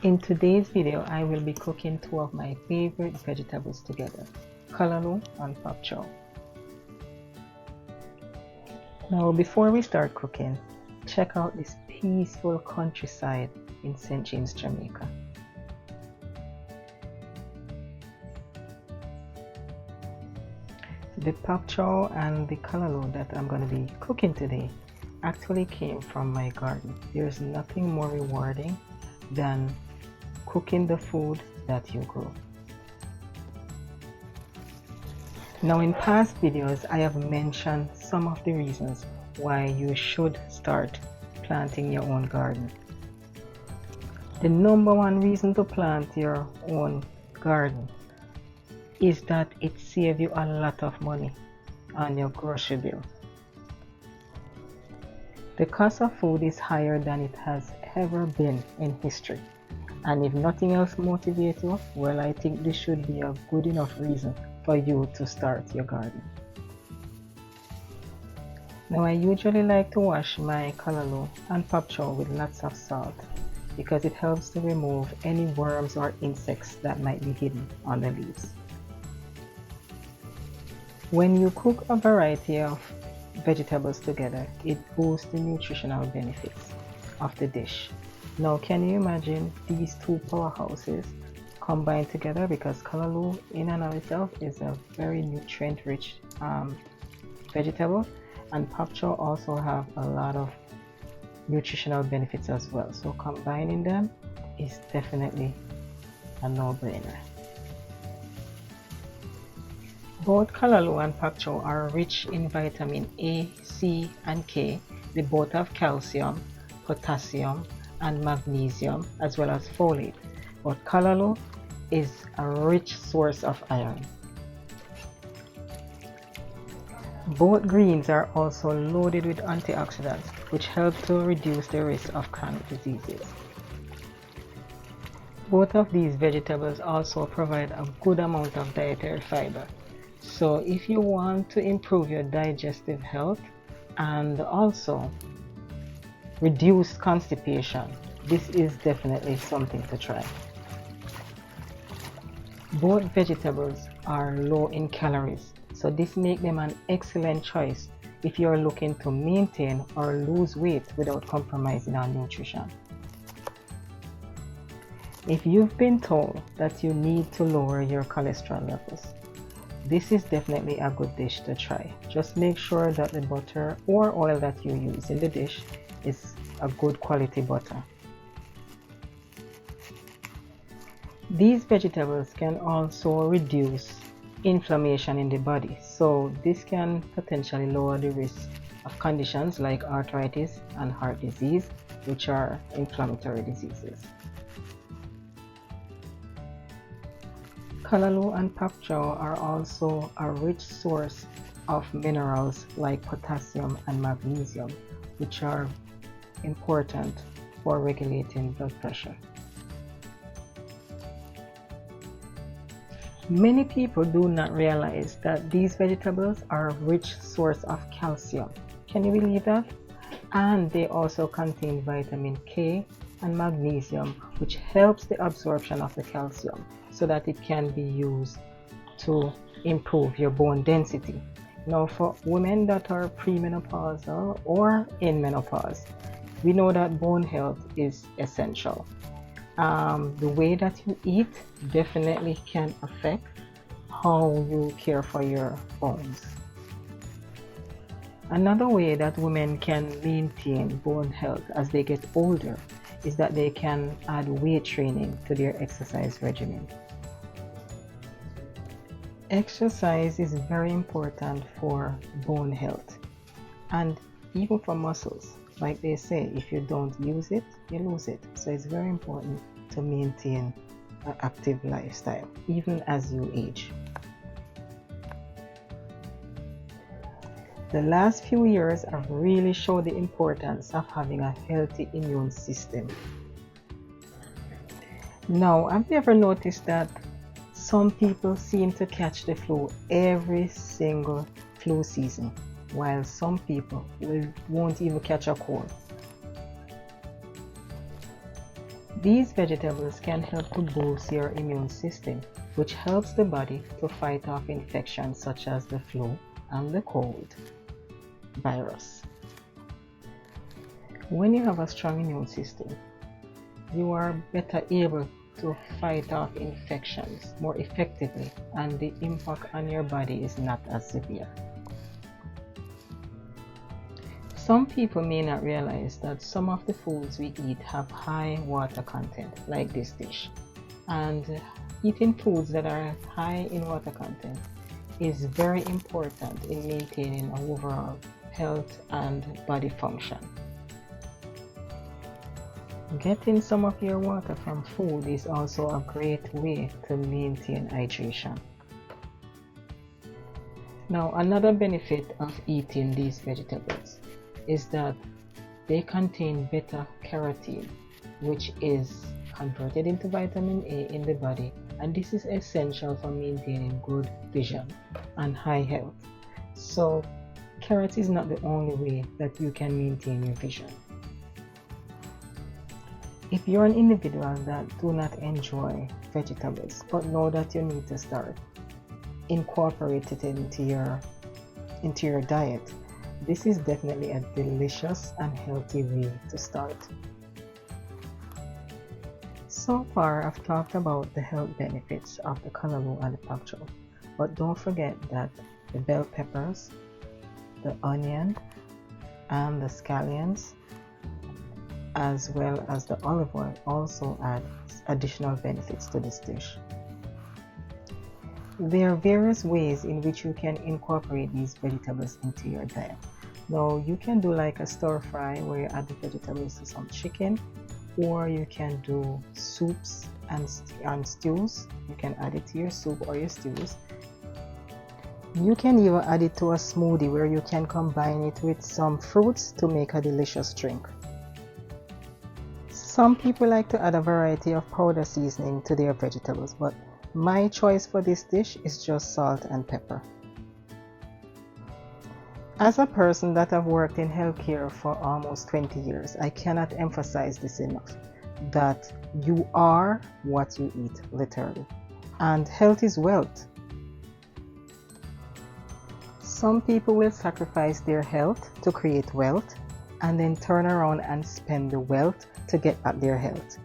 In today's video, I will be cooking two of my favorite vegetables together, Callaloo and Pak Choi. Now before we start cooking, check out this peaceful countryside in St. James, Jamaica. The Pak Choi and the Callaloo that I'm going to be cooking today actually came from my garden. There's nothing more rewarding than cooking the food that you grow. Now in past videos I have mentioned some of the reasons why you should start planting your own garden. The number one reason to plant your own garden is that it saves you a lot of money on your grocery bill. The cost of food is higher than it has ever been in history. And if nothing else motivates you, well, I think this should be a good enough reason for you to start your garden. Now I usually like to wash my Callaloo and Pak Choi with lots of salt because it helps to remove any worms or insects that might be hidden on the leaves. When you cook a variety of vegetables together, it boosts the nutritional benefits of the dish. Now can you imagine these two powerhouses combined together, because Callaloo in and of itself is a very nutrient rich vegetable, and Pak Choi also have a lot of nutritional benefits as well. So combining them is definitely a no-brainer. Both Callaloo and Pak Choi are rich in vitamin A, C, and K. They both have calcium, potassium, and magnesium, as well as folate. But Callaloo is a rich source of iron. Both greens are also loaded with antioxidants, which help to reduce the risk of chronic diseases. Both of these vegetables also provide a good amount of dietary fiber. So if you want to improve your digestive health and also reduce constipation, this is definitely something to try. Both vegetables are low in calories, so this makes them an excellent choice if you are looking to maintain or lose weight without compromising on nutrition. If you've been told that you need to lower your cholesterol levels, this is definitely a good dish to try. Just make sure that the butter or oil that you use in the dish is a good quality butter. These vegetables can also reduce inflammation in the body, so this can potentially lower the risk of conditions like arthritis and heart disease, which are inflammatory diseases. Callaloo and Pak Choi are also a rich source of minerals like potassium and magnesium, which are important for regulating blood pressure. Many people do not realize that these vegetables are a rich source of calcium. Can you believe that? And they also contain vitamin K and magnesium, which helps the absorption of the calcium so that it can be used to improve your bone density. Now for women that are premenopausal or in menopause, we know that bone health is essential. The way that you eat definitely can affect how you care for your bones. Another way that women can maintain bone health as they get older is that they can add weight training to their exercise regimen. Exercise is very important for bone health and even for muscles. Like they say, if you don't use it, you lose it. So it's very important to maintain an active lifestyle, even as you age. The last few years have really showed the importance of having a healthy immune system. Now, have you ever noticed that some people seem to catch the flu every single flu season, while some people won't even catch a cold? These vegetables can help to boost your immune system, which helps the body to fight off infections such as the flu and the cold virus. When you have a strong immune system, you are better able to fight off infections more effectively, and the impact on your body is not as severe. Some people may not realize that some of the foods we eat have high water content, like this dish. And eating foods that are high in water content is very important in maintaining an overall health and body function. Getting some of your water from food is also a great way to maintain hydration. Now, another benefit of eating these vegetables is that they contain beta-carotene, which is converted into vitamin A in the body, and this is essential for maintaining good vision and high health. So, carrot is not the only way that you can maintain your vision. If you're an individual that do not enjoy vegetables but know that you need to start incorporate it into your diet, this is definitely a delicious and healthy way to start. So far, I've talked about the health benefits of the callaloo and the pak choi, but don't forget that the bell peppers, the onion, and the scallions, as well as the olive oil, also add additional benefits to this dish. There are various ways in which you can incorporate these vegetables into your diet. Now, you can do like a stir fry where you add the vegetables to some chicken, or you can do soups and stews. You can add it to your soup or your stews. You can even add it to a smoothie where you can combine it with some fruits to make a delicious drink. Some people like to add a variety of powder seasoning to their vegetables, but my choice for this dish is just salt and pepper. As a person that have worked in healthcare for almost 20 years, I cannot emphasize this enough, that you are what you eat, literally. And health is wealth. Some people will sacrifice their health to create wealth and then turn around and spend the wealth to get at their health.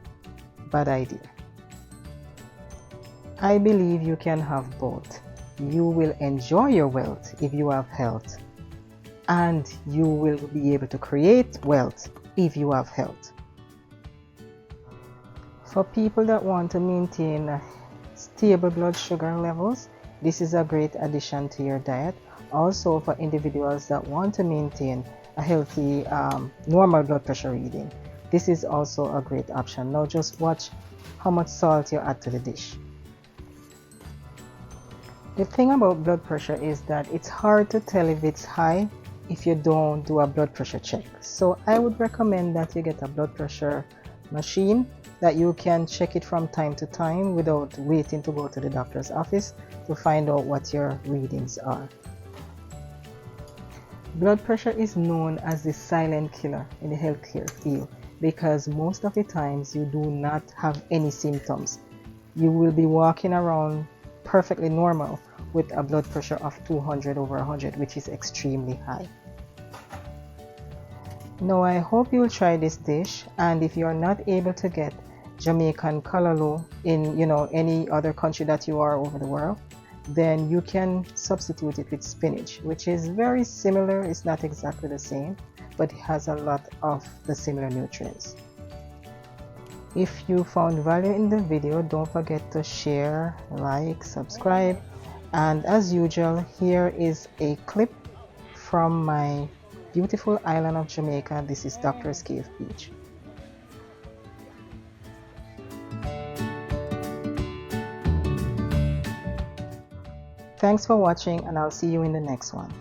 Bad idea. I believe you can have both. You will enjoy your wealth if you have health, and you will be able to create wealth if you have health. For people that want to maintain stable blood sugar levels, this is a great addition to your diet. Also, for individuals that want to maintain a healthy normal blood pressure reading, this is also a great option. Now just watch how much salt you add to the dish. The thing about blood pressure is that it's hard to tell if it's high if you don't do a blood pressure check. So I would recommend that you get a blood pressure machine that you can check it from time to time without waiting to go to the doctor's office to find out what your readings are. Blood pressure is known as the silent killer in the healthcare field because most of the times you do not have any symptoms. You will be walking around perfectly normal with a blood pressure of 200/100, which is extremely high. Now I hope you'll try this dish, and if you're not able to get Jamaican callaloo in any other country that you are over the world, then you can substitute it with spinach, which is very similar. It's not exactly the same, but it has a lot of the similar nutrients. If you found value in the video, don't forget to share, like, subscribe, and as usual, here is a clip from my beautiful island of Jamaica. This is Doctor's Cave Beach. Thanks for watching, and I'll see you in the next one.